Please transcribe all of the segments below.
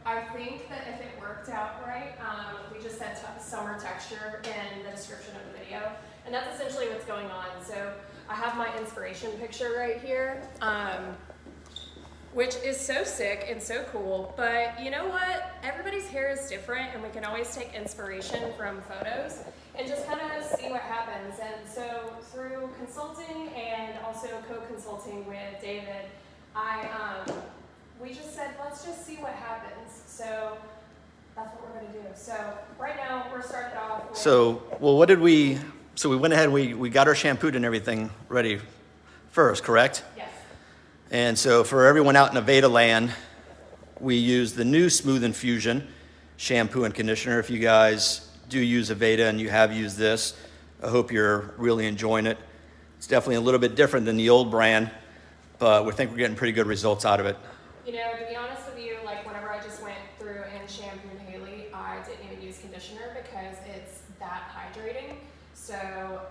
I think that if it worked out right, we just said summer texture in the description of the video, and that's essentially what's going on. So I have my inspiration picture right here, which is so sick and so cool, but you know what? Everybody's hair is different, and we can always take inspiration from photos and just kind of see what happens. And so through consulting and also co-consulting with David, we just said, let's just see what happens. So that's what we're gonna do. So right now we're starting off with... So we went ahead and we got our shampooed and everything ready first, correct? Yes. And so for everyone out in Aveda land, we use the new Smooth Infusion shampoo and conditioner. If you guys do use Aveda and you have used this, I hope you're really enjoying it. It's definitely a little bit different than the old brand, but we think we're getting pretty good results out of it. You know, to be honest with you, like whenever I just went through and shampooed Haley, I didn't even use conditioner because it's that hydrating. So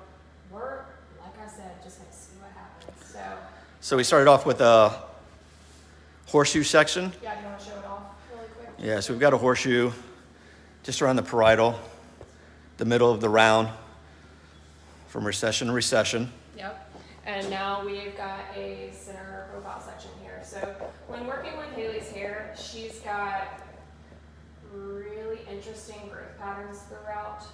we're, like I said, just gonna see what happens. So we started off with a horseshoe section. Yeah, do you want to show it off really quick? Yeah, so we've got a horseshoe just around the parietal, the middle of the round, from recession to recession. Yep. And now we've got a center profile section here. So when working with Haley's hair, she's got really interesting growth patterns throughout.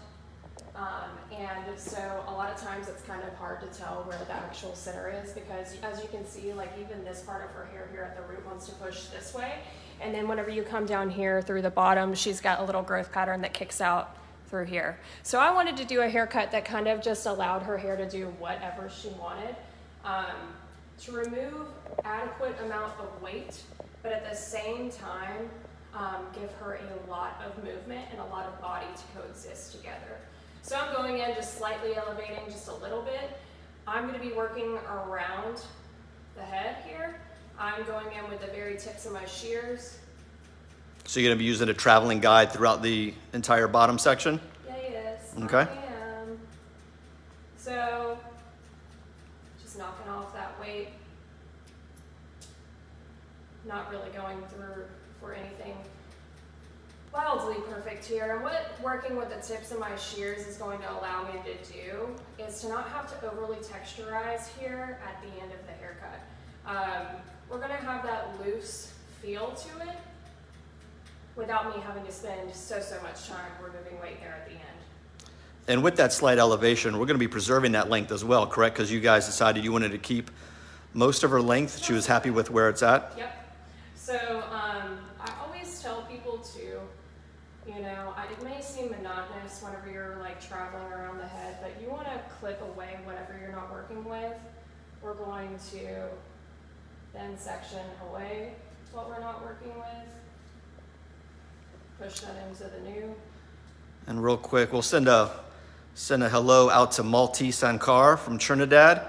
And so a lot of times it's kind of hard to tell where the actual center is because as you can see, like even this part of her hair here at the root wants to push this way. And then whenever you come down here through the bottom, she's got a little growth pattern that kicks out through here. So I wanted to do a haircut that kind of just allowed her hair to do whatever she wanted, to remove adequate amount of weight, but at the same time, give her a lot of movement and a lot of body to coexist together. So I'm going in just slightly elevating just a little bit. I'm going to be working around the head here. I'm going in with the very tips of my shears. So you're going to be using a traveling guide throughout the entire bottom section? Yeah, yes. Okay. I am. So just knocking off that weight. Not really going through for anything wildly perfect here. And what working with the tips of my shears is going to allow me to do is to not have to overly texturize here at the end of the haircut. We're going to have that loose feel to it without me having to spend so much time removing weight there at the end. And with that slight elevation, we're going to be preserving that length as well, correct? Because you guys decided you wanted to keep most of her length. She was happy with where it's at? Yep. So I always tell people to, you know, it may seem monotonous whenever you're like traveling around the head, but you want to clip away whatever you're not working with. We're going to then section away what we're not working with. Push that into the new. And real quick, we'll send a hello out to Malti Sankar from Trinidad.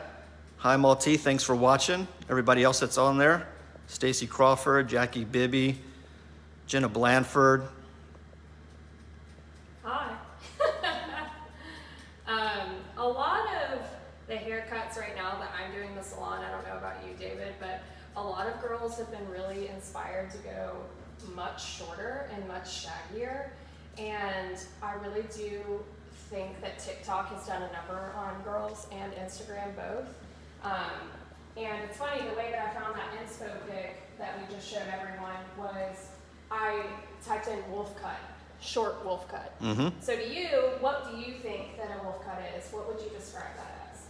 Hi Malti, thanks for watching. Everybody else that's on there. Stacy Crawford, Jackie Bibby, Jenna Blanford. Hi. A lot of the haircuts right now that I'm doing in the salon, I don't know about you, David, but a lot of girls have been really inspired to go much shorter and much shaggier. And I really do think that TikTok has done a number on girls and Instagram both. And it's funny, the way that I found that inspo pic that we just showed everyone was I typed in wolf cut, short wolf cut. Mm-hmm. So to you, what do you think that a wolf cut is? What would you describe that as?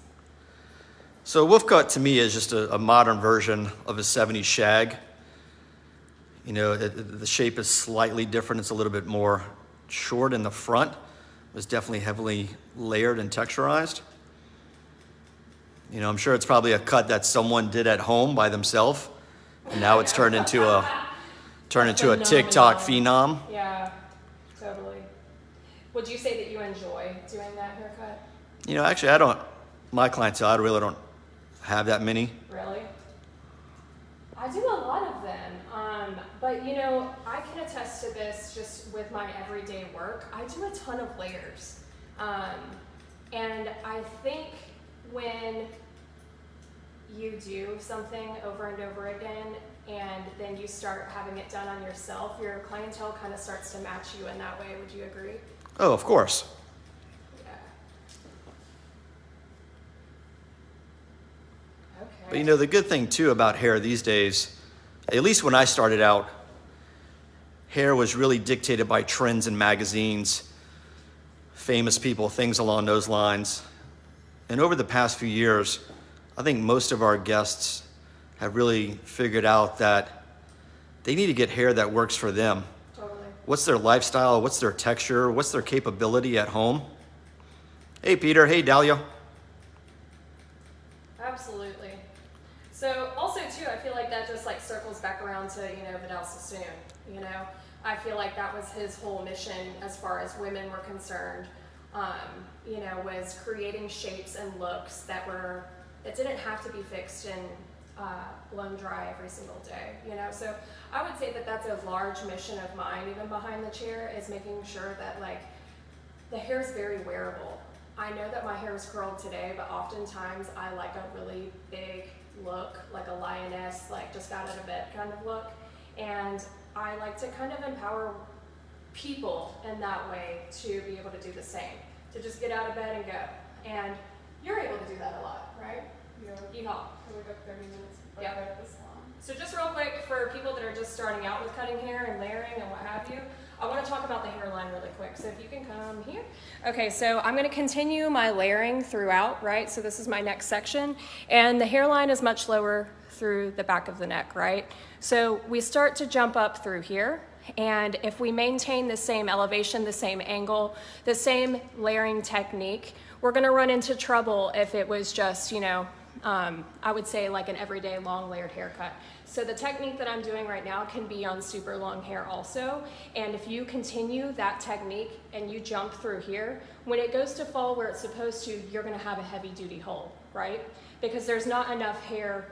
So a wolf cut to me is just a modern version of a 70s shag. You know, the shape is slightly different. It's a little bit more short in the front. It was definitely heavily layered and texturized. You know, I'm sure it's probably a cut that someone did at home by themselves, and now it's turned into a TikTok phenom. Yeah, totally. Would you say that you enjoy doing that haircut? You know, actually, my clientele, I really don't have that many. Really? I do a lot of them, but you know, I can attest to this just with my everyday work. I do a ton of layers, and I think when you do something over and over again, and then you start having it done on yourself, your clientele kind of starts to match you in that way. Would you agree? Oh, of course. Yeah. Okay. But you know, the good thing too about hair these days, at least when I started out, hair was really dictated by trends in magazines, famous people, things along those lines. And over the past few years, I think most of our guests have really figured out that they need to get hair that works for them. Totally. What's their lifestyle? What's their texture? What's their capability at home? Hey, Peter. Hey, Dahlia. Absolutely. So also too, I feel like that just like circles back around to, Vidal Sassoon, I feel like that was his whole mission as far as women were concerned, was creating shapes and looks that didn't have to be fixed and blown dry every single day, So I would say that that's a large mission of mine, even behind the chair, is making sure that like the hair is very wearable. I know that my hair is curled today, but oftentimes I like a really big look, like a lioness, like just got out of bed kind of look. And I like to kind of empower people in that way to be able to do the same, to just get out of bed and go. And you're able to do that a lot, right? Yeehaw. We got 30 minutes before Yeah. I write this down. So just real quick, for people that are just starting out with cutting hair and layering and what have you, I want to talk about the hairline really quick. So if you can come here. Okay, so I'm going to continue my layering throughout, right? So this is my next section. And the hairline is much lower through the back of the neck, right? So we start to jump up through here. And if we maintain the same elevation, the same angle, the same layering technique, we're going to run into trouble if it was just, I would say like an everyday long layered haircut. So the technique that I'm doing right now can be on super long hair also. And if you continue that technique and you jump through here, when it goes to fall where it's supposed to, you're going to have a heavy duty hole, right? Because there's not enough hair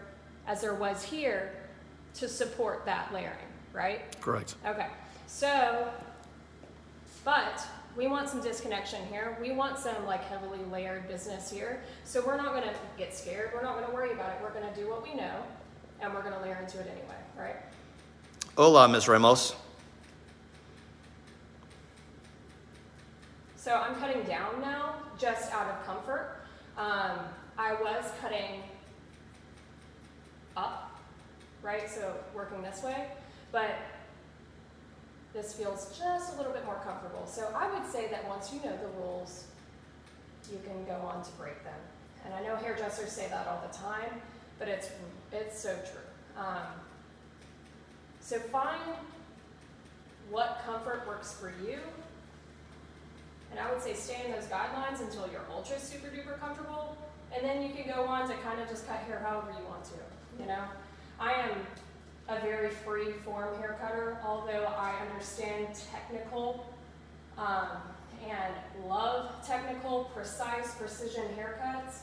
as there was here to support that layering, right? Correct. Okay, so, but we want some disconnection here. We want some like heavily layered business here. So we're not gonna get scared. We're not gonna worry about it. We're gonna do what we know and we're gonna layer into it anyway, right? Hola, Ms. Ramos. So I'm cutting down now, just out of comfort. I was cutting up, right? So working this way, but this feels just a little bit more comfortable. So I would say that once you know the rules, you can go on to break them. And I know hairdressers say that all the time, but it's so true. So find what comfort works for you. And I would say stay in those guidelines until you're ultra super duper comfortable. And then you can go on to kind of just cut hair however you want to, I am a very free form hair cutter, although I understand technical and love technical, precise, precision haircuts.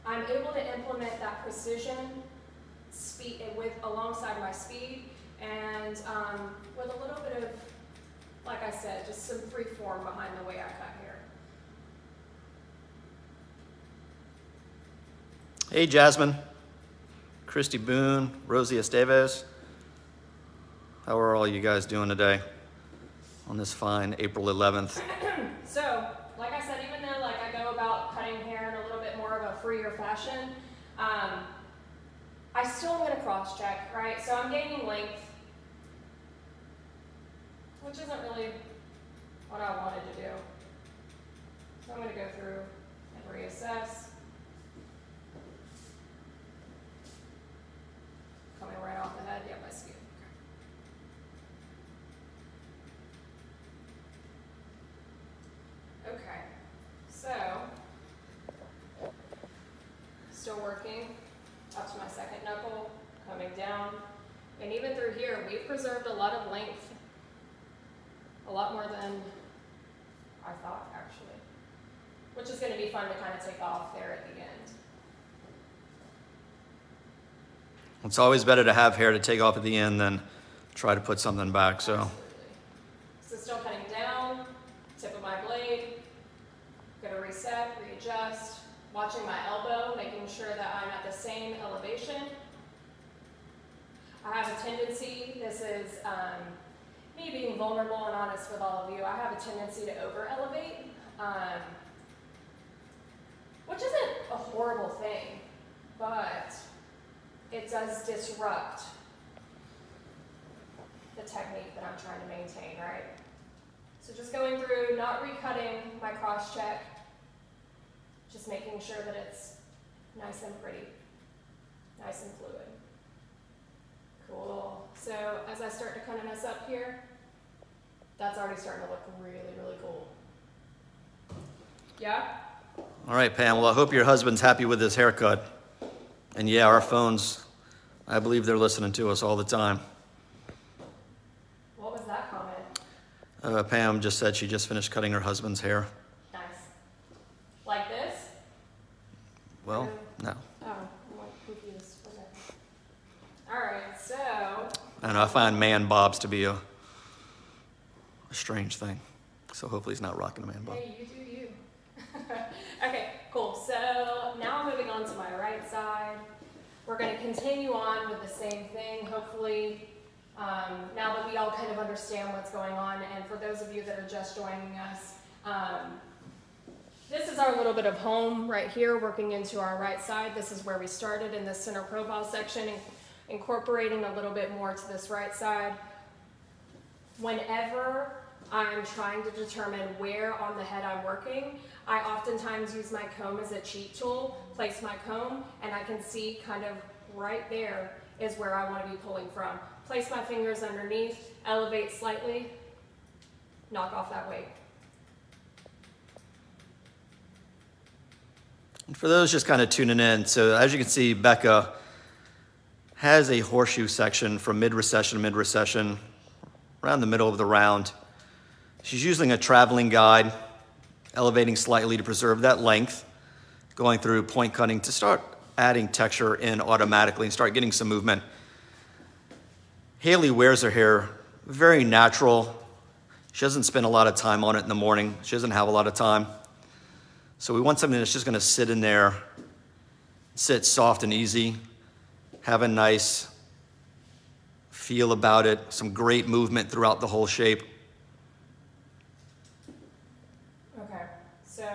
I'm able to implement that precision speed alongside my speed and with a little bit of, like I said, just some free form behind the way I cut hair. Hey, Jasmine. Christy Boone, Rosie Esteves. How are all you guys doing today on this fine April 11th? So, like I said, even though I go about cutting hair in a little bit more of a freer fashion, I still am going to cross-check, right? So I'm gaining length, which isn't really what I wanted to do. So I'm going to go through and reassess. Coming right off the head, yep, I see it. Okay, so, still working up to my second knuckle, coming down, and even through here, we've preserved a lot of length, a lot more than I thought, actually, which is going to be fun to kind of take off there at the end. It's always better to have hair to take off at the end than try to put something back, so. Absolutely. So still cutting down, tip of my blade, gonna reset, readjust, watching my elbow, making sure that I'm at the same elevation. I have a tendency, this is me being vulnerable and honest with all of you, I have a tendency to over-elevate, which isn't a horrible thing, but it does disrupt the technique that I'm trying to maintain, right? So just going through, not recutting my cross-check, just making sure that it's nice and pretty, nice and fluid. Cool. So as I start to kind of mess up here, that's already starting to look really, really cool. Yeah? All right, Pam. Well, I hope your husband's happy with his haircut. And yeah, our phones, I believe they're listening to us all the time. What was that comment? Pam just said she just finished cutting her husband's hair. Nice. Like this? Well, no. Oh, I'm like confused. Okay. All right, so. I don't know, I find man bobs to be a strange thing. So hopefully he's not rocking a man bob. Hey, you do you. Okay, cool. So now I'm moving on to my right side. We're going to continue on with the same thing, hopefully, now that we all kind of understand what's going on. And for those of you that are just joining us, this is our little bit of home right here, working into our right side. This is where we started in this center profile section, incorporating a little bit more to this right side. Whenever I'm trying to determine where on the head I'm working, I oftentimes use my comb as a cheat tool, place my comb, and I can see kind of right there is where I want to be pulling from. Place my fingers underneath, elevate slightly, knock off that weight. And for those just kind of tuning in, so as you can see, Becca has a horseshoe section from mid-recession to mid-recession, around the middle of the round. She's using a traveling guide, elevating slightly to preserve that length, going through point cutting to start adding texture in automatically and start getting some movement. Haley wears her hair very natural. She doesn't spend a lot of time on it in the morning. She doesn't have a lot of time. So we want something that's just gonna sit in there, sit soft and easy, have a nice feel about it, some great movement throughout the whole shape. Okay, so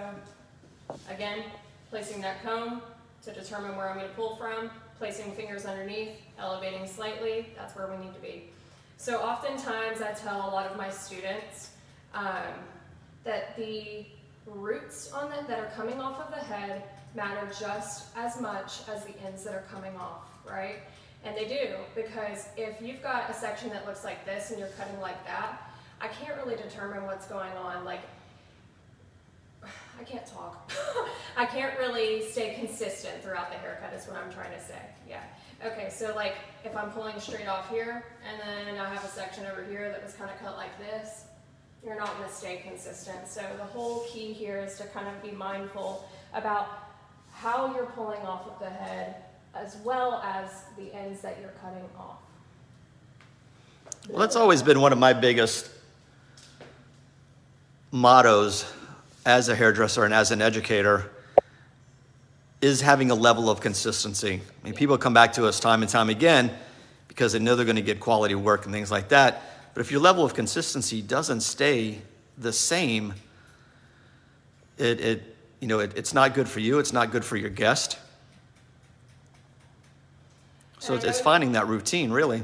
again, placing that comb to determine where I'm going to pull from, placing fingers underneath, elevating slightly, that's where we need to be. So oftentimes I tell a lot of my students that the roots on that are coming off of the head matter just as much as the ends that are coming off, right? And they do, because if you've got a section that looks like this and you're cutting like that, I can't really determine what's going on. Like, I can't talk. I can't really stay consistent throughout the haircut is what I'm trying to say. Yeah. Okay, so like if I'm pulling straight off here and then I have a section over here that was kind of cut like this, you're not going to stay consistent. So the whole key here is to kind of be mindful about how you're pulling off of the head as well as the ends that you're cutting off. Well, that's always been one of my biggest mottos as a hairdresser and as an educator, is having a level of consistency. I mean, people come back to us time and time again because they know they're going to get quality work and things like that. But if your level of consistency doesn't stay the same, it's not good for you. It's not good for your guest. So it's finding that routine, really.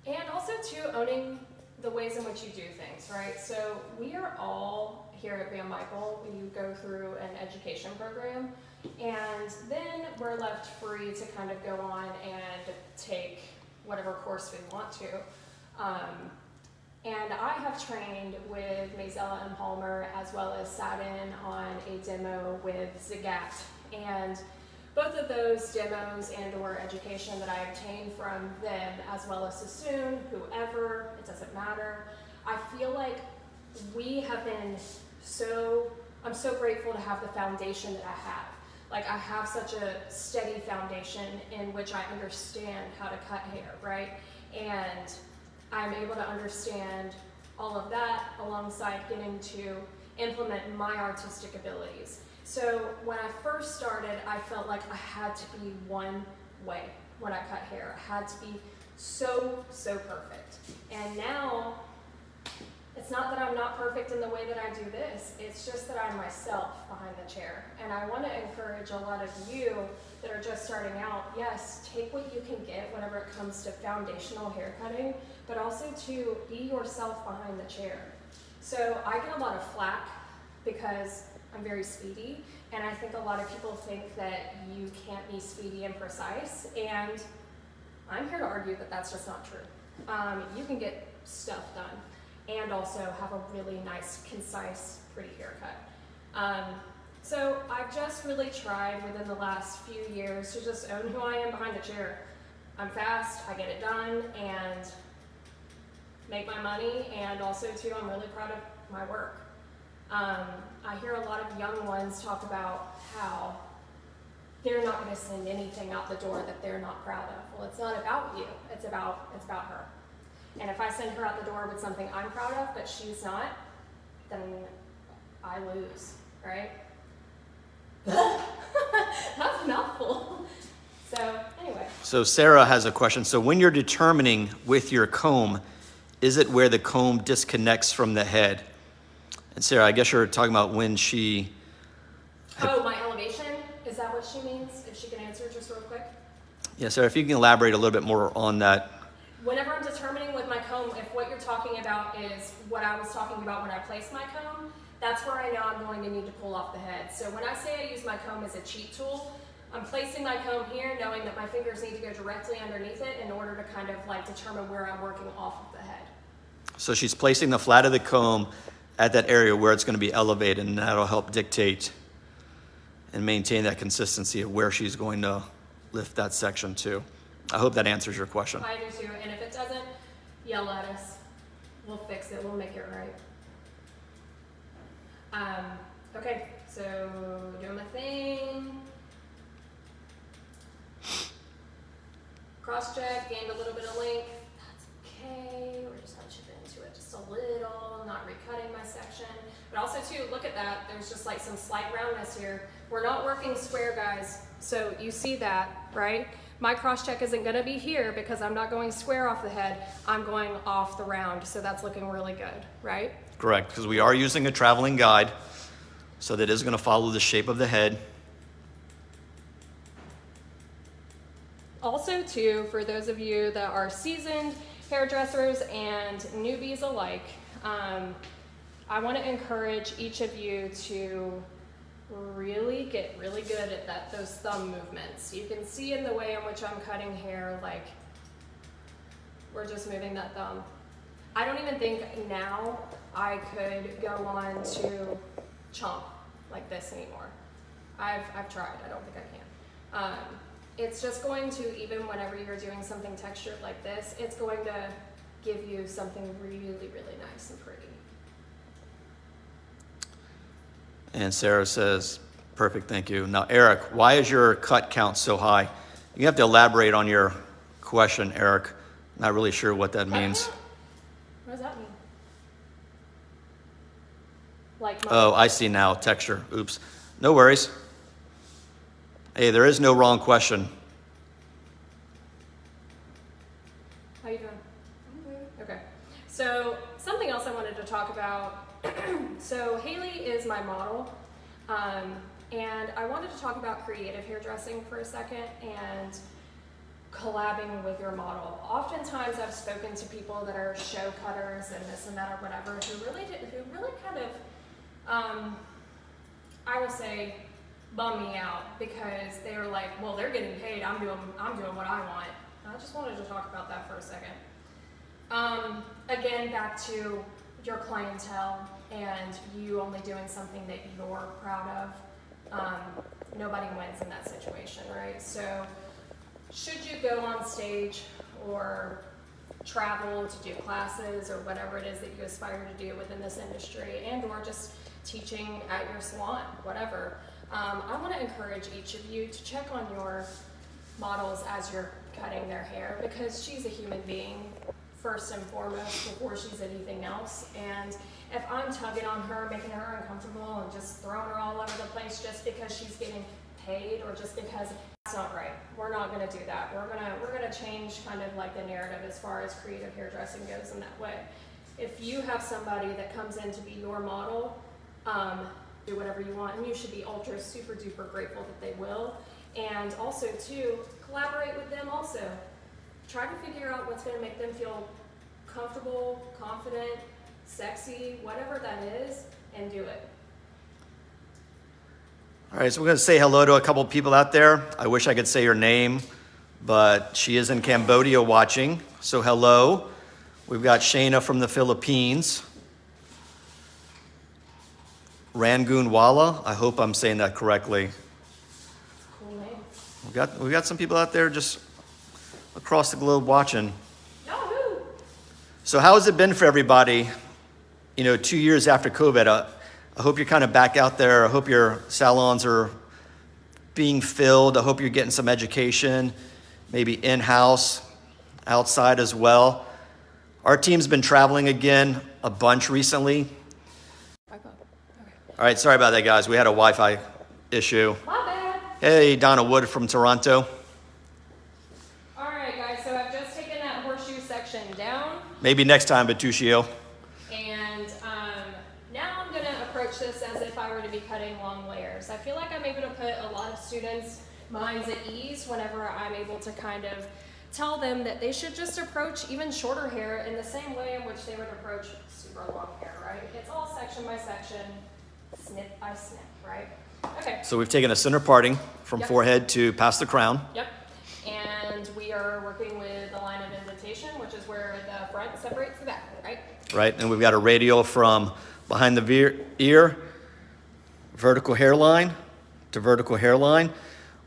And also, too, owning the ways in which you do things, right? So we are all here at Van Michael. You go through an education program, and then we're left free to kind of go on and take whatever course we want to. And I have trained with Mazella and Palmer, as well as sat in on a demo with Zagat. And both of those demos and or education that I obtained from them, as well as Sassoon, whoever, it doesn't matter, I feel like we have been I'm so grateful to have the foundation that I have. Like, I have such a steady foundation in which I understand how to cut hair, right? And I'm able to understand all of that alongside getting to implement my artistic abilities. So when I first started, I felt like I had to be one way. when I cut hair. It had to be so, so perfect. And now, it's not that I'm not perfect in the way that I do this, it's just that I'm myself behind the chair. And I want to encourage a lot of you that are just starting out, yes, take what you can get whenever it comes to foundational hair cutting, but also to be yourself behind the chair. So I get a lot of flack because I'm very speedy, and I think a lot of people think that you can't be speedy and precise, and I'm here to argue that that's just not true. You can get stuff done and also have a really nice, concise, pretty haircut. So I've just really tried within the last few years to just own who I am behind the chair. I'm fast, I get it done, and make my money, and also too, I'm really proud of my work. I hear a lot of young ones talk about how they're not going to send anything out the door that they're not proud of. Well, it's not about you, it's about her. And if I send her out the door with something I'm proud of, but she's not, then I lose, right? That's a mouthful. So anyway. So Sarah has a question. So when you're determining with your comb, is it where the comb disconnects from the head? And Sarah, I guess you're talking about when she... Oh, my elevation? Is that what she means? If she can answer just real quick. Yeah, Sarah, if you can elaborate a little bit more on that. Whenever I'm determining with my comb, if what you're talking about is what I was talking about when I placed my comb, that's where I know I'm going to need to pull off the head. So when I say I use my comb as a cheat tool, I'm placing my comb here knowing that my fingers need to go directly underneath it in order to kind of like determine where I'm working off of the head. So she's placing the flat of the comb at that area where it's going to be elevated, and that'll help dictate and maintain that consistency of where she's going to lift that section to. I hope that answers your question. I do too, and if it doesn't, yell at us. We'll fix it, we'll make it right. Okay, so doing my thing. Cross check, gained a little bit of length. That's okay, we're just gonna chip into it just a little, not recutting my section. But also too, look at that, there's just like some slight roundness here. We're not working square, guys. So you see that, right? My cross check isn't gonna be here because I'm not going square off the head, I'm going off the round. So that's looking really good, right? Correct, because we are using a traveling guide, so that is going to follow the shape of the head. Also too, for those of you that are seasoned hairdressers and newbies alike, I want to encourage each of you to really get really good at those thumb movements. You can see in the way in which I'm cutting hair, like we're just moving that thumb. I don't even think now I could go on to chomp like this anymore. I've tried, I don't think I can. It's just going to, even whenever you're doing something textured like this, it's going to give you something really, really nice and pretty. And Sarah says, perfect, thank you. Now, Eric, why is your cut count so high? You have to elaborate on your question, Eric. Not really sure what that means. What does that mean? Like oh, I see now, texture, oops. No worries. Hey, there is no wrong question. How you doing? Okay. So something else I wanted to talk about. So Haley is my model, and I wanted to talk about creative hairdressing for a second and collabing with your model. Oftentimes I've spoken to people that are show cutters and this and that or whatever who really kind of, I will say, bum me out because they were like, well, they're getting paid, I'm doing what I want. I just wanted to talk about that for a second. Again, back to your clientele and you only doing something that you're proud of. Nobody wins in that situation, right? So should you go on stage or travel to do classes or whatever it is that you aspire to do within this industry, and or just teaching at your salon, whatever, I want to encourage each of you to check on your models as you're cutting their hair, because she's a human being first and foremost before she's anything else. And if I'm tugging on her, making her uncomfortable and just throwing her all over the place just because she's getting paid or just because that's not right. We're not gonna do that. We're gonna change kind of like the narrative as far as creative hairdressing goes in that way. If you have somebody that comes in to be your model, do whatever you want, and you should be ultra super duper grateful that they will. And also too, collaborate with them also. Try to figure out what's gonna make them feel comfortable, confident, sexy, whatever that is, and do it. All right, so we're going to say hello to a couple people out there. I wish I could say her name, but she is in Cambodia watching. So hello. We've got Shayna from the Philippines. Rangoon Wala. I hope I'm saying that correctly. Cool name. We got some people out there just across the globe watching. Yahoo! So how has it been for everybody, 2 years after COVID? I hope you're kind of back out there. I hope your salons are being filled. I hope you're getting some education, maybe in-house, outside as well. Our team's been traveling again a bunch recently. Okay. All right, sorry about that, guys. We had a Wi-Fi issue. My bad. Hey, Donna Wood from Toronto. All right, guys, so I've just taken that horseshoe section down. Maybe next time, Bertuccio. And now I'm going to approach this as if I were to be cutting long layers. I feel like I'm able to put a lot of students' minds at ease whenever I'm able to kind of tell them that they should just approach even shorter hair in the same way in which they would approach super long hair, right? It's all section by section, snip by snip, right? Okay. So we've taken a center parting from forehead to past the crown. Yep. And we are working with the line of indentation, which is where the front separates the back, right? Right, and we've got a radial from behind the ear, vertical hairline to vertical hairline,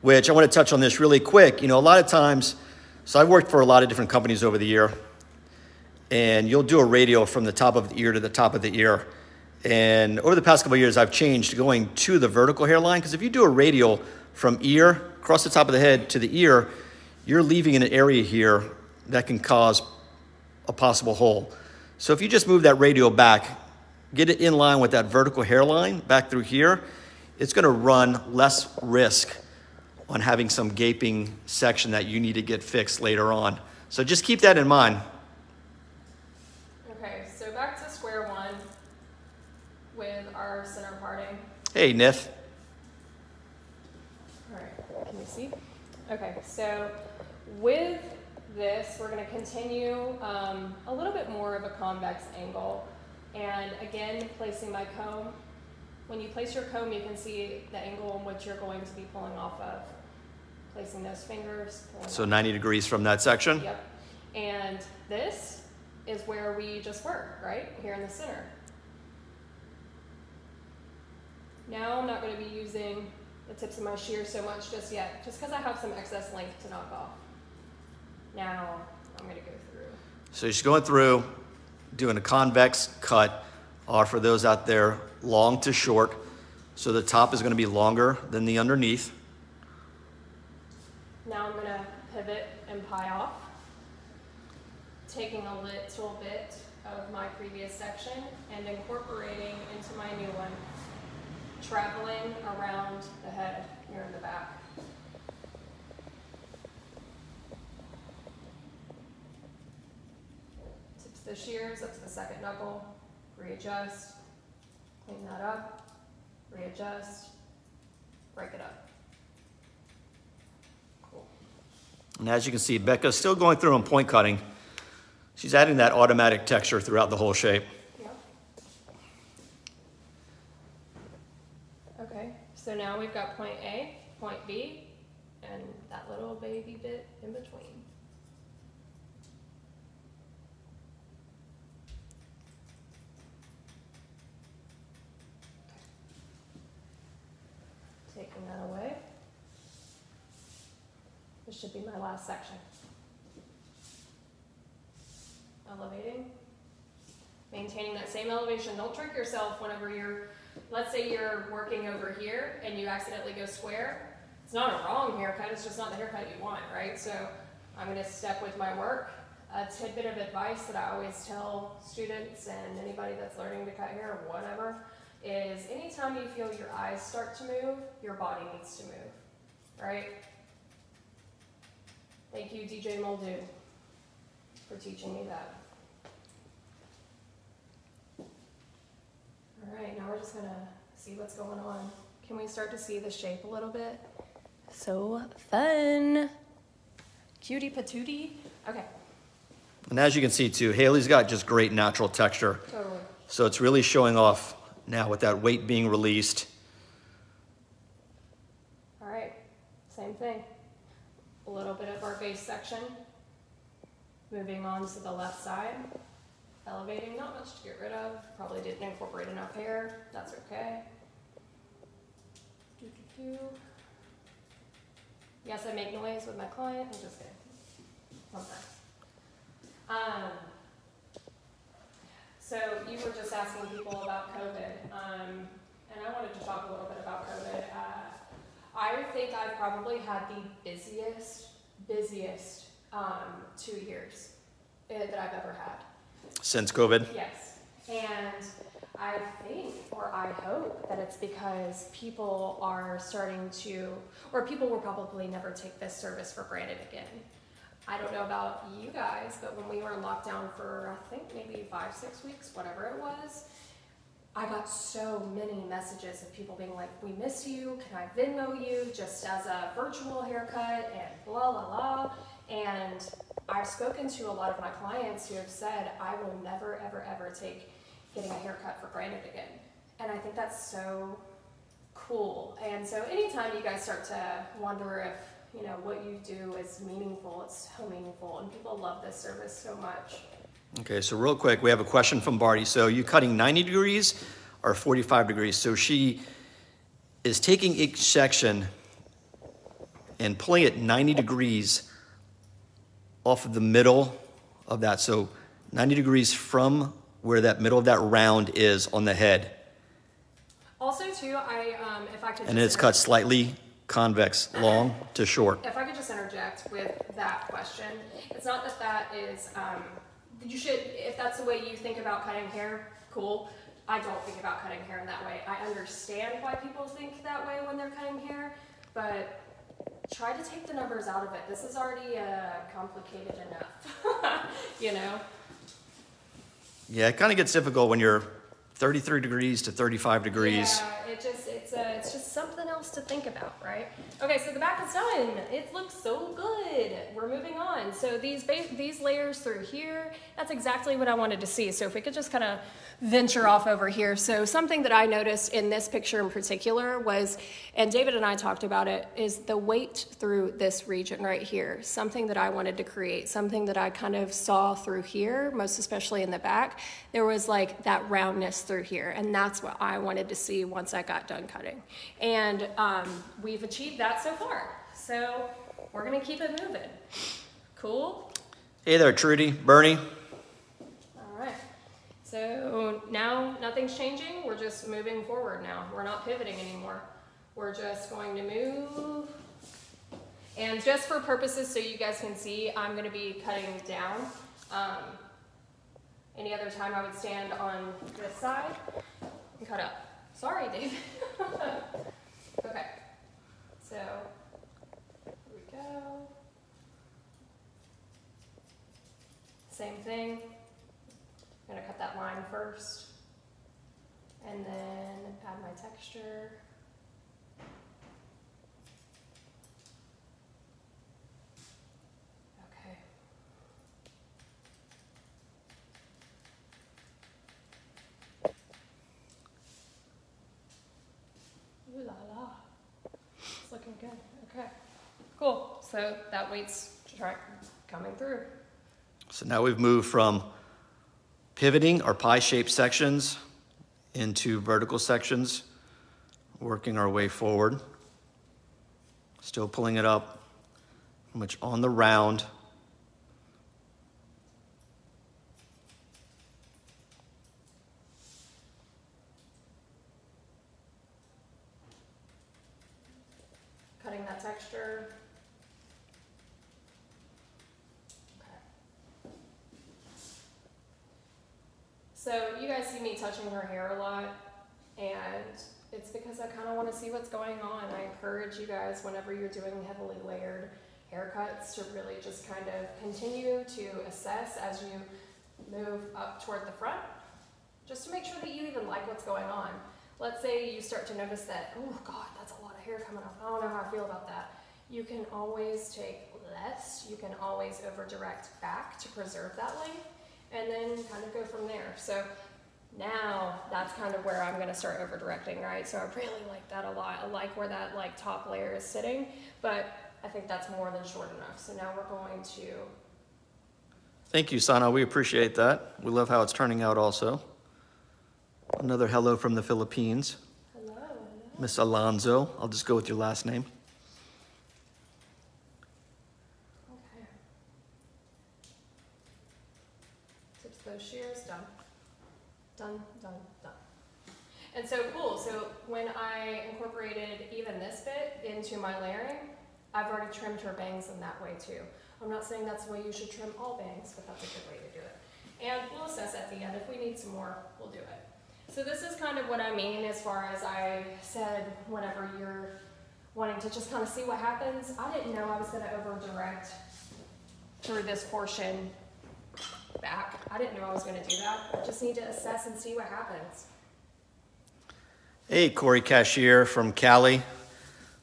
which I want to touch on this really quick. A lot of times, so I've worked for a lot of different companies over the year, and you'll do a radial from the top of the ear to the top of the ear. And over the past couple of years, I've changed going to the vertical hairline, because if you do a radial from ear, across the top of the head to the ear, you're leaving an area here that can cause a possible hole. So if you just move that radial back, get it in line with that vertical hairline back through here, it's going to run less risk on having some gaping section that you need to get fixed later on. So just keep that in mind. Okay, so back to square one with our center parting. Hey, Nith. All right, can you see? Okay, so with this, we're going to continue a little bit more of a convex angle. And again, placing my comb. When you place your comb, you can see the angle in which you're going to be pulling off of. Placing those fingers. So 90 degrees from that section? Yep. And this is where we just were, right? Here in the center. Now I'm not going to be using the tips of my shears so much just yet, just because I have some excess length to knock off. Now I'm going to go through. So she's going through, doing a convex cut, or for those out there, long to short. So the top is going to be longer than the underneath. Now I'm going to pivot and pie off, taking a little bit of my previous section and incorporating into my new one, traveling around the head here in the back. Tips the shears up to the second knuckle, readjust, clean that up, readjust, break it up. Cool. And as you can see, Becca's still going through on point cutting. She's adding that automatic texture throughout the whole shape. Yep. Okay, so now we've got point A, point B, and that little baby bit in between. Taking that away. This should be my last section. Elevating, maintaining that same elevation. Don't trick yourself whenever you're, let's say you're working over here and you accidentally go square. It's not a wrong haircut, it's just not the haircut you want, right? So I'm gonna step with my work. A tidbit of advice that I always tell students and anybody that's learning to cut hair or whatever is anytime you feel your eyes start to move, your body needs to move, right? Thank you, DJ Muldoon, for teaching me that. All right, now we're just gonna see what's going on. Can we start to see the shape a little bit? So fun. Cutie patootie. Okay. And as you can see too, Haley's got just great natural texture. Totally. So it's really showing off now with that weight being released. All right, same thing. A little bit of our base section. Moving on to the left side. Elevating, not much to get rid of. Probably didn't incorporate enough hair. That's okay. Doo-doo-doo. Yes, I make noise with my client. I'm just kidding. Sometimes. So you were just asking people about COVID, and I wanted to talk a little bit about COVID. I think I've probably had the busiest 2 years that I've ever had. Since COVID? Yes, and I think, or I hope, that it's because people are starting to, or people will probably never take this service for granted again. I don't know about you guys, but when we were in lockdown for, I think, maybe 5-6 weeks, whatever it was, I got so many messages of people being like, we miss you, can I Venmo you just as a virtual haircut, and blah, blah, blah. And I've spoken to a lot of my clients who have said, I will never, ever, ever take getting a haircut for granted again. And I think that's so cool. And so anytime you guys start to wonder if, you know, what you do is meaningful, it's so meaningful, and people love this service so much. Okay, so real quick, we have a question from Barty. So you cutting 90 degrees or 45 degrees? So she is taking each section and pulling it 90 degrees off of the middle of that. So 90 degrees from where that middle of that round is on the head. Also too, if I could And it's cut slightly convex, long to short. If I could just interject with that question, it's not that that is, you should, if that's the way you think about cutting hair, cool. I don't think about cutting hair in that way. I understand why people think that way when they're cutting hair, but try to take the numbers out of it. This is already complicated enough, you know? Yeah, it kind of gets difficult when you're 33 degrees to 35 degrees. Yeah, it's just something else to think about, right? Okay, so the back is done. It looks so good. We're moving on. So these layers through here, that's exactly what I wanted to see. So if we could just kind of venture off over here. So something that I noticed in this picture in particular was, and David and I talked about it, is the weight through this region right here. Something that I wanted to create, something that I kind of saw through here, most especially in the back. There was like that roundness through here, and that's what I wanted to see once I got done cutting. And we've achieved that so far. So we're gonna keep it moving. Cool? Hey there, Trudy, Bernie. All right. So now nothing's changing. We're just moving forward now. We're not pivoting anymore. We're just going to move. And just for purposes so you guys can see, I'm going to be cutting down. Any other time I would stand on this side and cut up. Sorry, Dave. Okay. So here we go. Same thing. I'm gonna cut that line first and then add my texture. Okay. Ooh la la. It's looking good. Okay. Cool. So that weight's coming through. So now we've moved from pivoting our pie-shaped sections into vertical sections, working our way forward. Still pulling it up, much on the round. Cutting that texture. So you guys see me touching her hair a lot, and it's because I kind of want to see what's going on. I encourage you guys, whenever you're doing heavily layered, haircuts to really just kind of continue to assess as you move up toward the front, just to make sure that you even like what's going on. Let's say you start to notice that, oh God, that's a lot of hair coming up. I don't know how I feel about that. You can always take less. You can always over direct back to preserve that length and then kind of go from there. So now that's kind of where I'm going to start over directing, right? So I really like that a lot. I like where that like top layer is sitting, but I think that's more than short enough. So now we're going to... Thank you, Sana. We appreciate that. We love how it's turning out also. Another hello from the Philippines. Hello, hello. Miss Alonzo. I'll just go with your last name. Okay. Tips those shears, done. Done, done, done. And so cool, so when I incorporated even this bit into my layering, I've already trimmed her bangs in that way too. I'm not saying that's the way you should trim all bangs, but that's a good way to do it. And we'll assess at the end. If we need some more, we'll do it. So this is kind of what I mean as far as I said whenever you're wanting to just kind of see what happens. I didn't know I was going to over direct through this portion back. I didn't know I was going to do that. I just need to assess and see what happens. Hey, Corey Cashier from Cali.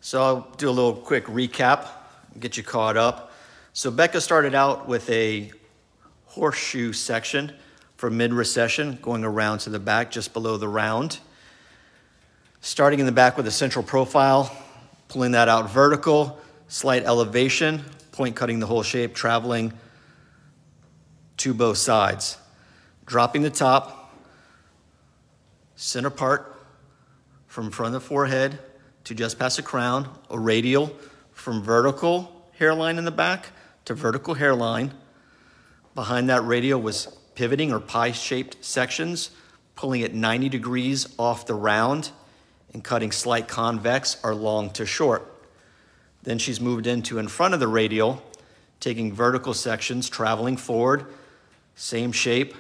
So I'll do a little quick recap, get you caught up. So Becca started out with a horseshoe section from mid-recession, going around to the back just below the round. Starting in the back with a central profile, pulling that out vertical, slight elevation, point cutting the whole shape, traveling to both sides. Dropping the top, center part from front of the forehead to just past the crown, a radial from vertical hairline in the back to vertical hairline. Behind that radial was pivoting or pie-shaped sections, pulling it 90 degrees off the round and cutting slight convex or long to short. Then she's moved into in front of the radial, taking vertical sections, traveling forward, same shape,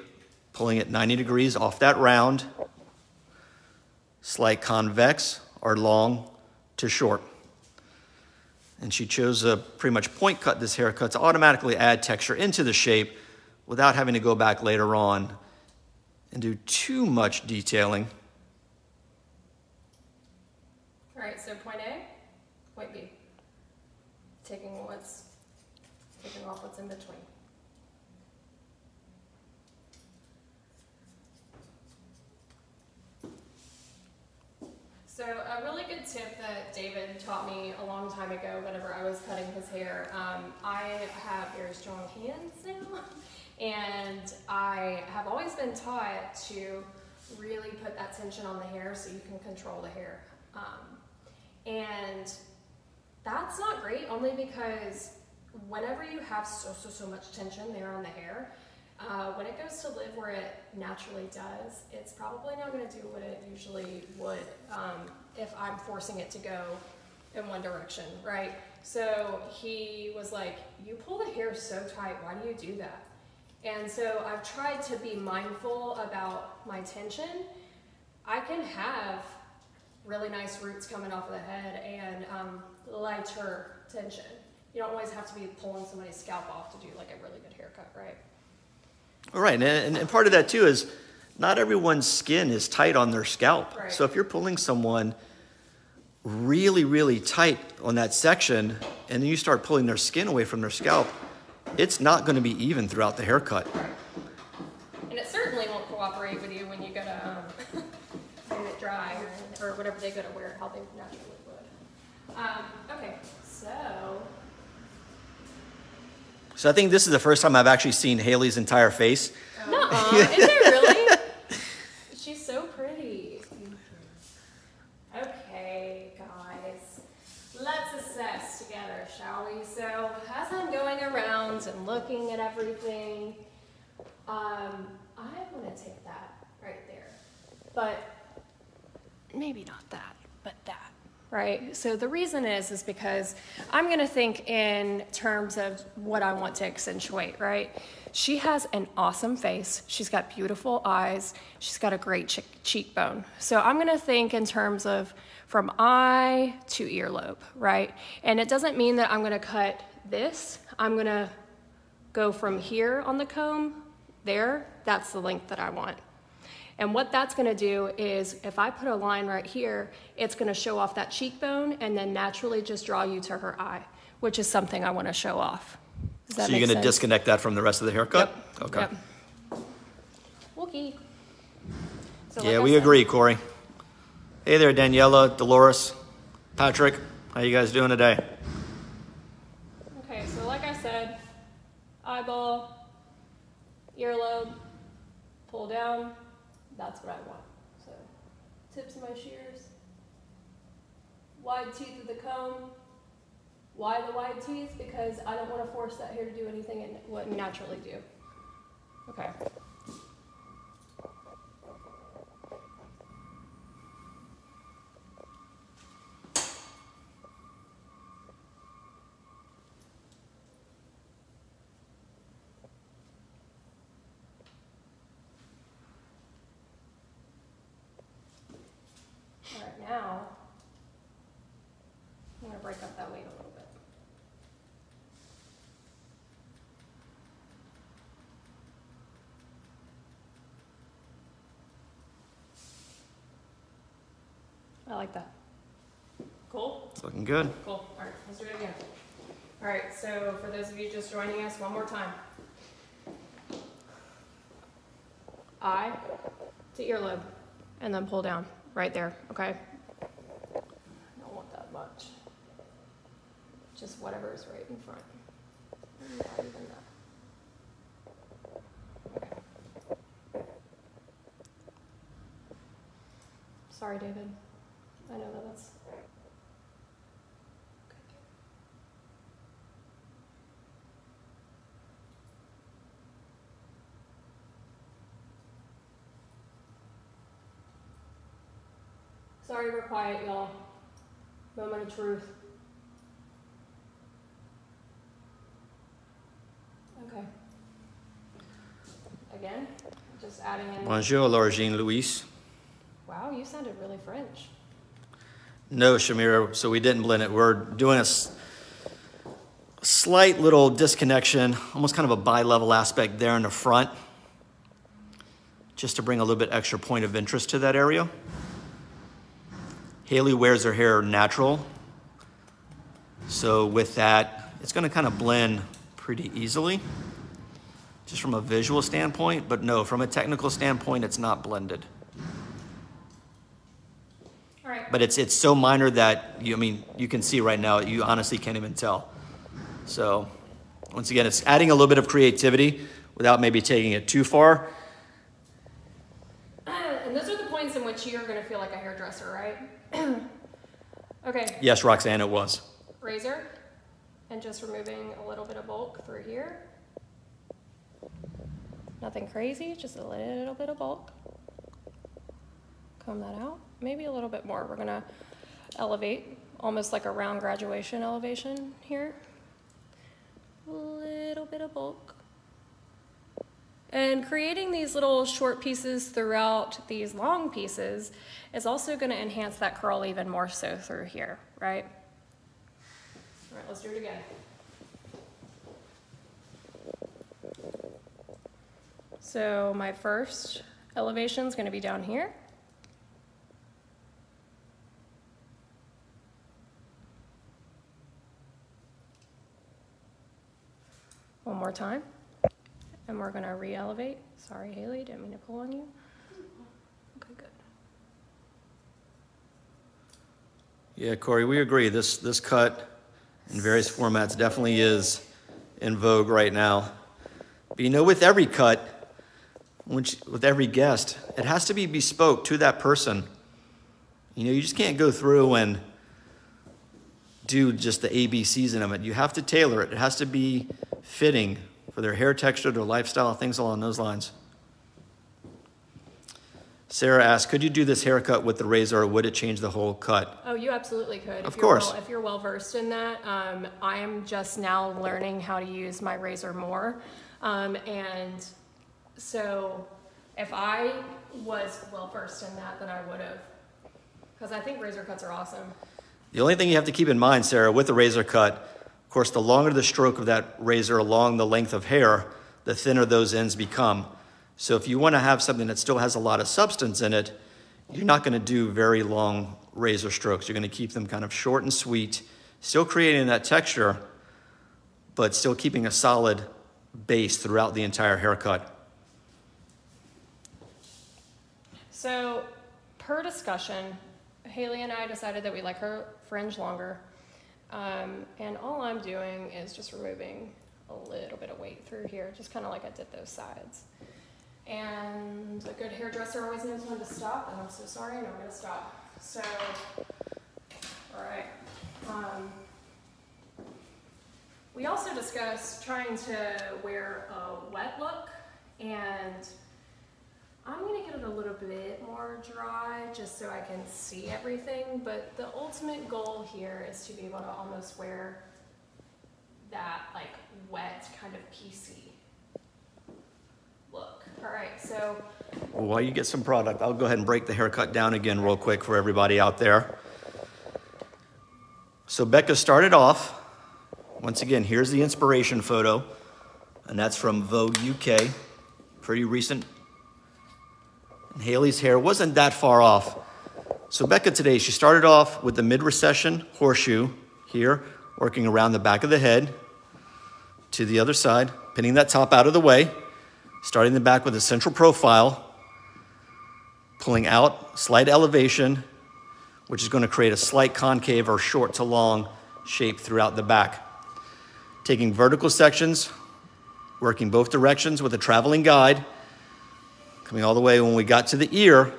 pulling it 90 degrees off that round, slight convex or long to short. And she chose to pretty much point cut this haircut to automatically add texture into the shape without having to go back later on and do too much detailing. All right, so point A, point B. Taking off what's in between. So a really good tip that David taught me a long time ago whenever I was cutting his hair, I have very strong hands now, and I have always been taught to really put that tension on the hair so you can control the hair. And that's not great, only because whenever you have so much tension there on the hair, when it goes to live where it naturally does, it's probably not going to do what it usually would if I'm forcing it to go in one direction, right? So he was like, you pull the hair so tight, why do you do that? And so I've tried to be mindful about my tension. I can have really nice roots coming off of the head and lighter tension. You don't always have to be pulling somebody's scalp off to do like a really good haircut, right? All right, and part of that too is not everyone's skin is tight on their scalp. Right. So if you're pulling someone really, really tight on that section and then you start pulling their skin away from their scalp, it's not going to be even throughout the haircut. Right. And it certainly won't cooperate with you when you go to let it dry or whatever they go to wear, how they naturally would. Okay, So I think this is the first time I've actually seen Haley's entire face. Nuh-uh, is it really? She's so pretty. Okay, guys, let's assess together, shall we? So as I'm going around and looking at everything, I want to take that right there, but maybe not that, but that. Right? So the reason is because I'm going to think in terms of what I want to accentuate, right? She has an awesome face. She's got beautiful eyes. She's got a great cheekbone. So I'm going to think in terms of from eye to earlobe, right? And it doesn't mean that I'm going to cut this, I'm gonna go from here on the comb, there, that's the length that I want. And what that's gonna do is, if I put a line right here, it's gonna show off that cheekbone and then naturally just draw you to her eye, which is something I wanna show off. Does that So you're make gonna sense? disconnect that from the rest of the haircut? Yep. Okay. Yep. Wookie. So Yeah, like I we said- agree, Corey. Hey there, Daniela, Dolores, Patrick. How you guys doing today? Okay, so like I said, eyeball, earlobe, pull down, that's what I want. So, tips of my shears, wide teeth of the comb. Why the wide teeth? Because I don't want to force that hair to do anything it wouldn't naturally do. Okay. All right, now I'm going to break up that weight a little bit. I like that. Cool? It's looking good. Cool. All right, let's do it again. All right, so for those of you just joining us, one more time. Eye to earlobe, and then pull down right there, okay? I don't want that much. Just whatever is right in front. Not even that. Okay. Sorry, David. I know that that's... Sorry we're quiet, y'all. Moment of truth. Okay. Again, just adding in... Bonjour, Lauragine Louise. Wow, you sounded really French. No, Shamira, so we didn't blend it. We're doing a slight little disconnection, almost kind of a bi-level aspect there in the front, just to bring a little bit extra point of interest to that area. Haley wears her hair natural, so with that, it's going to kind of blend pretty easily, just from a visual standpoint, but no, from a technical standpoint, it's not blended. All right. But it's so minor that, you can see right now, you honestly can't even tell. So, once again, it's adding a little bit of creativity without maybe taking it too far. And those are the points in which you're going to feel like a hairdresser, right? Okay. Yes, Roxanne, it was. Razor, and just removing a little bit of bulk through here. Nothing crazy, just a little bit of bulk. Comb that out, maybe a little bit more. We're gonna elevate, almost like a round graduation elevation here. A little bit of bulk. And creating these little short pieces throughout these long pieces is also gonna enhance that curl even more so through here, right? All right, let's do it again. So my first elevation is gonna be down here. One more time. And we're gonna re-elevate. Sorry, Haley, didn't mean to pull on you. Okay, good. Yeah, Corey, we agree. This cut in various formats definitely is in vogue right now. But with every cut, with every guest, it has to be bespoke to that person. You just can't go through and do just the ABCs of it. You have to tailor it. It has to be fitting for their hair texture, their lifestyle, things along those lines. Sarah asked, could you do this haircut with the razor, or would it change the whole cut? Oh, you absolutely could. Of course. If you're well versed in that. I am just now learning how to use my razor more. And so if I was well versed in that, then I would have. Because I think razor cuts are awesome. The only thing you have to keep in mind, Sarah, with the razor cut, of course, the longer the stroke of that razor along the length of hair, the thinner those ends become. So if you want to have something that still has a lot of substance in it, you're not going to do very long razor strokes. You're going to keep them kind of short and sweet, still creating that texture, but still keeping a solid base throughout the entire haircut. So, per discussion, Haley and I decided that we like her fringe longer. And all I'm doing is just removing a little bit of weight through here, just kind of like I did those sides. And a good hairdresser always knows when to stop, and I'm so sorry, and I'm going to stop. So, all right. We also discussed trying to wear a wet look, and I'm going to get it a little bit more dry just so I can see everything, but the ultimate goal here is to be able to almost wear that like wet kind of PC look. All right, so. Well, while you get some product, I'll go ahead and break the haircut down again real quick for everybody out there. So Becca started off, once again, here's the inspiration photo, and that's from Vogue UK, pretty recent. And Haley's hair wasn't that far off. So Becca today, she started off with the mid-recession horseshoe here, working around the back of the head to the other side, pinning that top out of the way, starting the back with a central profile, pulling out, slight elevation, which is going to create a slight concave or short to long shape throughout the back. Taking vertical sections, working both directions with a traveling guide, coming all the way. When we got to the ear,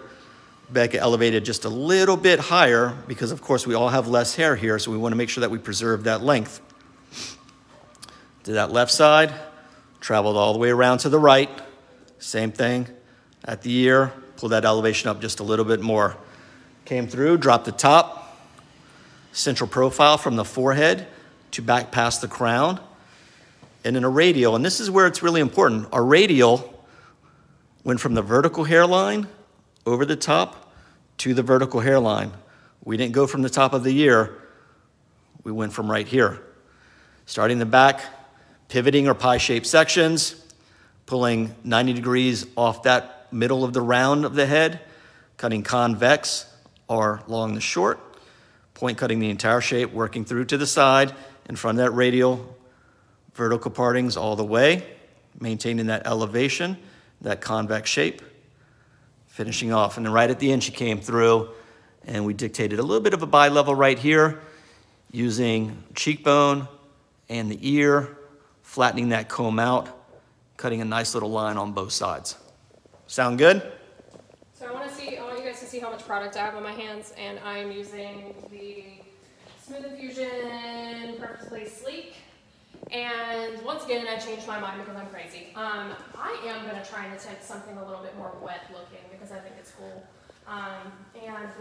Becca elevated just a little bit higher because, of course, we all have less hair here, so we want to make sure that we preserve that length. To that left side, traveled all the way around to the right. Same thing at the ear, pull that elevation up just a little bit more. Came through, dropped the top, central profile from the forehead to back past the crown, and then a radial. And this is where it's really important. Our radial went from the vertical hairline over the top to the vertical hairline. We didn't go from the top of the ear. We went from right here. Starting the back, pivoting or pie-shaped sections, pulling 90 degrees off that middle of the round of the head, cutting convex or along the short, point cutting the entire shape, working through to the side, in front of that radial, vertical partings all the way, maintaining that elevation, that convex shape, finishing off. And then right at the end, she came through and we dictated a little bit of a bi-level right here using cheekbone and the ear, flattening that comb out, cutting a nice little line on both sides. Sound good? So I want you guys to see how much product I have on my hands, and I'm using the Smooth Infusion Perfectly Sleek. And once again, I changed my mind because I'm crazy. I am going to try and attempt something a little bit more wet looking because I think it's cool. And we haven't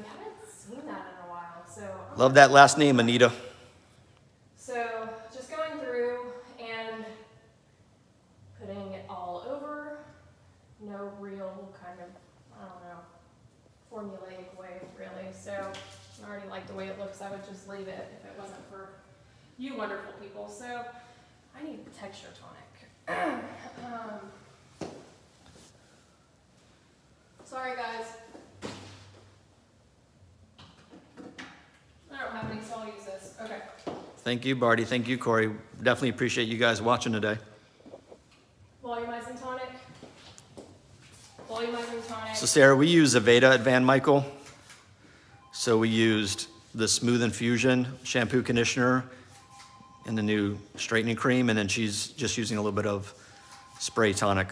seen that in a while. So love that last name, Anita. So just going through and putting it all over. No real kind of, I don't know, formulaic way really. So I already like the way it looks. I would just leave it if it wasn't for you wonderful people. So I need texture tonic. Sorry guys. I don't have any, so I'll use this. Okay. Thank you, Barty. Thank you, Corey. Definitely appreciate you guys watching today. Volumizing tonic. Volumizing tonic. So Sarah, we use Aveda at Van Michael. So we used the Smooth Infusion shampoo conditioner and the new straightening cream, and then she's just using a little bit of spray tonic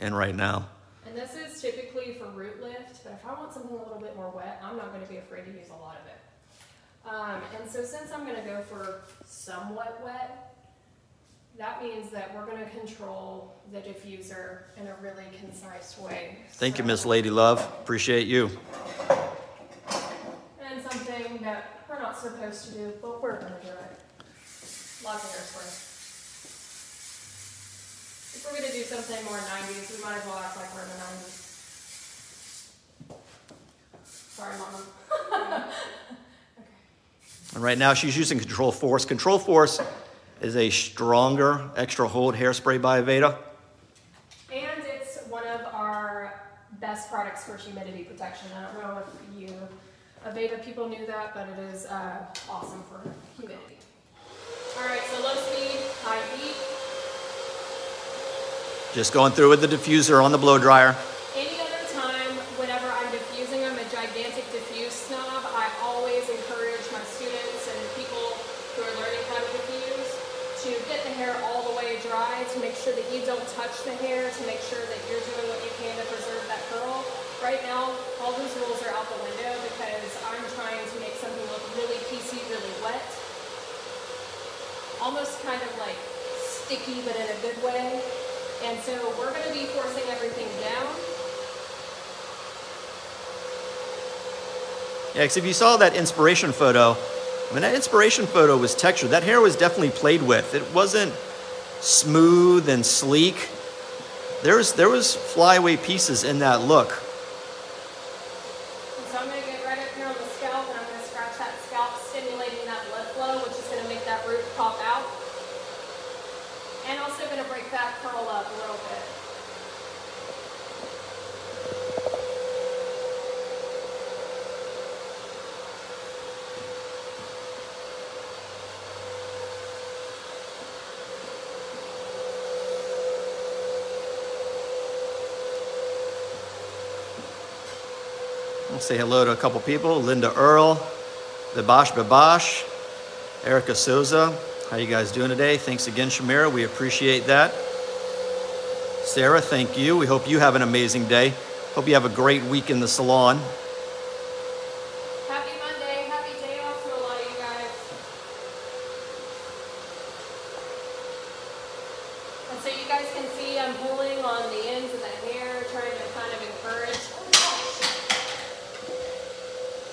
in right now. And this is typically for root lift, but if I want something a little bit more wet, I'm not going to be afraid to use a lot of it. And so since I'm going to go for somewhat wet, that means that we're going to control the diffuser in a really concise way. Thank you, Miss Lady Love. Appreciate you. And something that we're not supposed to do, but we're going to do it. Lots of hairspray. If we're going to do something more 90s, we might as well act like we're in the 90s. Sorry, Mama. And right now she's using Control Force. Control Force is a stronger extra hold hairspray by Aveda. And it's one of our best products for humidity protection. I don't know if you Aveda people knew that, but it is awesome for humidity. All right, so low speed, high heat. Just going through with the diffuser on the blow dryer. Any other time, whenever I'm diffusing, I'm a gigantic diffuse snob. I always encourage my students and people who are learning how to diffuse to get the hair all the way dry, to make sure that you don't touch the hair, to make sure that you're doing what you can to preserve that curl. Right now, all those rules are out the window because I'm trying to make something look really piecey, really wet. Almost kind of like sticky, but in a good way. And so we're going to be forcing everything down. Yeah, because if you saw that inspiration photo, I mean, that inspiration photo was textured. That hair was definitely played with. It wasn't smooth and sleek. There was flyaway pieces in that look. So I'm going to get right up here on the scalp, and I'm going to scratch that scalp, stimulating that blood flow, which is going to make that root pop out. And also going to break that curl up a little bit. I'll say hello to a couple people. Linda Earl, Babash, Erica Souza. How you guys doing today? Thanks again, Shamira. We appreciate that. Sarah, thank you. We hope you have an amazing day. Hope you have a great week in the salon. Happy Monday. Happy day off to a lot of you guys. And so you guys can see I'm pulling on the ends of the hair, trying to kind of encourage.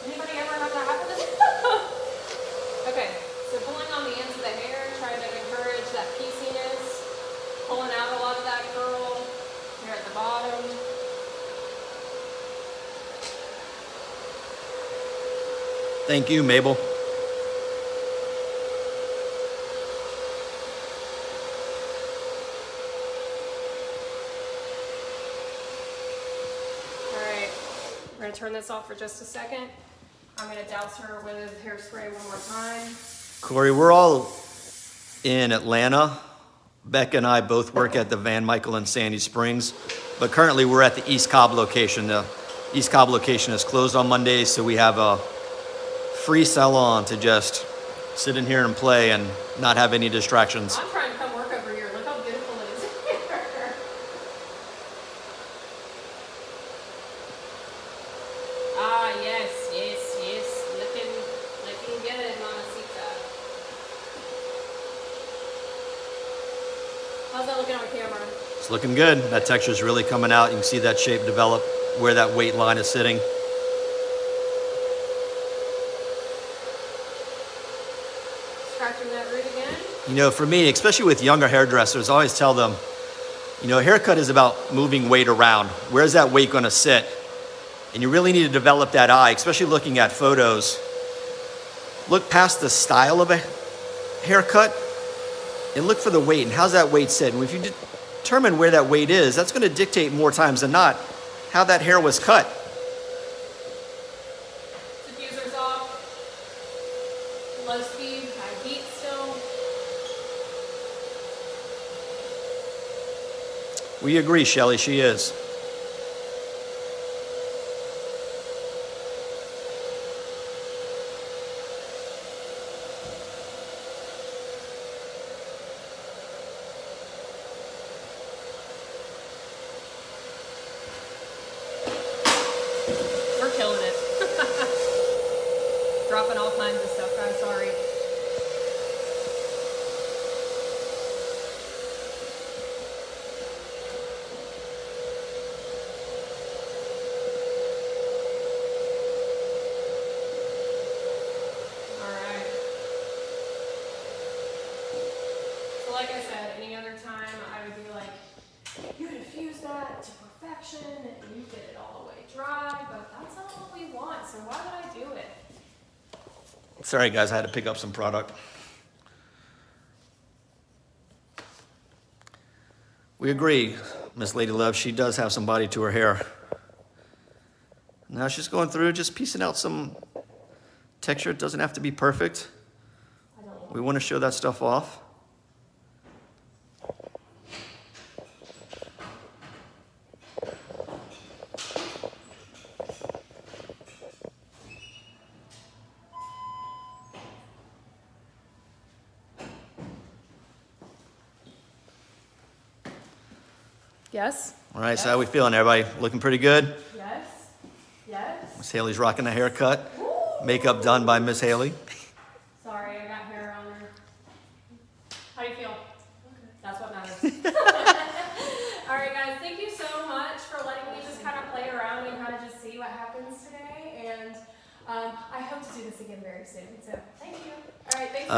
Anybody ever have that happen? Okay, so pulling on the ends of the hair, trying to encourage that pieciness, pulling out a lot of that curl here at the bottom. Thank you, Mabel. All right, we're going to turn this off for just a second. I'm going to douse her with hairspray one more time. Corey, we're all in Atlanta. Becca and I both work at the Van Michael and Sandy Springs, but currently we're at the East Cobb location. The East Cobb location is closed on Mondays, so we have a free salon to just sit in here and play and not have any distractions. I'm trying to come work over here. Look how beautiful it is here. Ah, yes. Looking good, mamacita. How's that looking on camera? It's looking good. That texture is really coming out. You can see that shape develop, where that weight line is sitting. Scratching that root again. You know, for me, especially with younger hairdressers, I always tell them, you know, a haircut is about moving weight around. Where's that weight going to sit? And you really need to develop that eye, especially looking at photos. Look past the style of a haircut and look for the weight and how's that weight sit. And if you determine where that weight is, that's going to dictate more times than not how that hair was cut. Diffuser's off. Low speed, high heat still. We agree, Shelly, she is. We're killing it. Dropping all kinds of stuff, guys. Sorry. Alright. So like I said, any other time I would be like, you infuse that to perfection and you get it all the way dry, but that's not what we want, so why would I do it? Sorry, guys, I had to pick up some product. We agree, Miss Lady Love, she does have some body to her hair. Now she's going through, just piecing out some texture. It doesn't have to be perfect. We want to show that stuff off. Yes? All right, so how we feeling, everybody? Looking pretty good? Yes. Yes. Miss Haley's rocking the haircut. Makeup done by Miss Haley. Sorry, I got hair on her. How do you feel? Okay. That's what matters. All right, guys, thank you so much for letting me just kind of play around and kind of just see what happens today. And I hope to do this again very soon. So thank you. All right, thanks.